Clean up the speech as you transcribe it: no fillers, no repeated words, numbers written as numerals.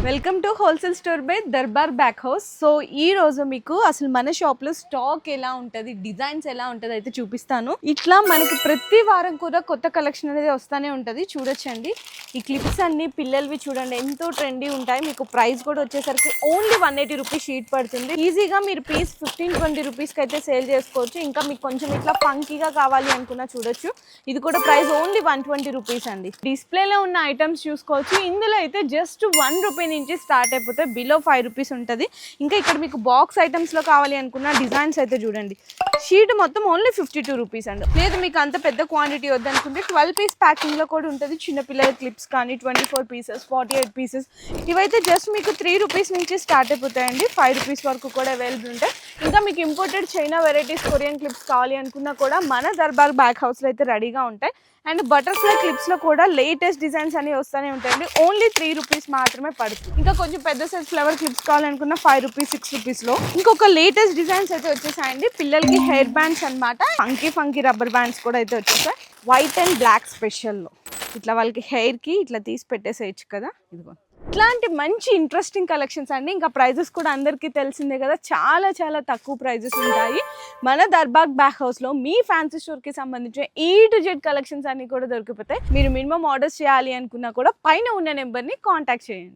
Welcome to wholesale store by Darbar back house. So ఈ రోజు మీకు అసలు మన షాప్ లో స్టాక్ ఎలా ఉంటది, డిజైన్స్ ఎలా ఉంటది అయితే చూపిస్తాను. ఇట్లా మనకి ప్రతి వారం కూడా కొత్త కలెక్షన్ అనేది వస్తానే ఉంటది. చూడొచ్చండి, ఈ క్లిప్స్ అన్ని పిల్లలవి చూడండి ఎంతో ట్రెండీ ఉంటాయి. మీకు ప్రైస్ కూడా వచ్చేసరికి ఓన్లీ 180 రూపీస్ షీట్ పడుతుంది. ఈజీగా మీరు పీస్ 15-20 రూపీస్కి అయితే సేల్ చేసుకోవచ్చు. ఇంకా మీకు కొంచెం ఇట్లా ఫంకీగా కావాలి అనుకున్నా చూడొచ్చు. ఇది కూడా ప్రైస్ ఓన్లీ 120 రూపీస్ అండి. డిస్ప్లేలో ఉన్న ఐటమ్స్ చూసుకోవచ్చు. ఇందులో అయితే జస్ట్ 1 రూపీ నుంచి స్టార్ట్ అయిపోతే బిలో 5 రూపీస్ ఉంటుంది. ఇంకా ఇక్కడ మీకు బాక్స్ ఐటమ్స్లో కావాలి అనుకున్న డిజైన్స్ అయితే చూడండి, షీట్ మొత్తం ఓన్లీ 52 రూపీస్ అండి. లేదు మీకు అంత పెద్ద క్వాంటిటీ వద్దనుకుంటే 12 పీస్ ప్యాకింగ్లో కూడా ఉంటుంది. చిన్నపిల్లల క్లిప్స్ కానీ 24 పీసెస్, 48 పీసెస్, ఇవైతే జస్ట్ మీకు 3 రూపీస్ నుంచి స్టార్ట్ అయిపోతాయండి. 5 రూపీస్ వరకు కూడా అవైలబుల్ ఉంటాయి. ఇంకా మీకు imported China varieties, Korean clips కావాలి అనుకున్నా కూడా మన దర్బార్ బ్యాక్ హౌస్లో అయితే రెడీగా ఉంటాయి. అండ్ బటర్ఫ్లై క్లిప్స్లో కూడా లేటెస్ట్ డిజైన్స్ అనేవి వస్తూనే ఉంటాయండి. ఓన్లీ 3 రూపీస్ మాత్రమే పడుతుంది. ఇంకా కొంచెం పెద్ద సైజ్ ఫ్లవర్ క్లిప్స్ కావాలనుకున్న 5 రూపీస్, 6 రూపీస్లో ఇంకొక లేటెస్ట్ డిజైన్స్ అయితే వచ్చేసాయండి. పిల్లలకి హెయిర్ బ్యాండ్స్ అనమాట. ఫంకీ రబ్బర్ బ్యాండ్స్ కూడా అయితే వచ్చేసాయి. వైట్ అండ్ బ్లాక్ స్పెషల్లో ఇట్లా వాళ్ళకి హెయిర్కి ఇట్లా తీసి పెట్టేసేయచ్చు కదా. ఇదిగో ఇట్లాంటి మంచి ఇంట్రెస్టింగ్ కలెక్షన్స్ అండి. ఇంకా ప్రైజెస్ కూడా అందరికీ తెలిసిందే కదా, చాలా చాలా తక్కువ ప్రైజెస్ ఉంటాయి. మన దర్బార్ బ్యాక్ హౌస్లో మీ ఫ్యాన్సీ స్టోర్కి సంబంధించిన A to Z కలెక్షన్స్ అన్ని కూడా దొరికిపోతాయి. మీరు మినిమం ఆర్డర్స్ చేయాలి అనుకున్నా కూడా పైన ఉన్న నెంబర్ని కాంటాక్ట్ చేయండి.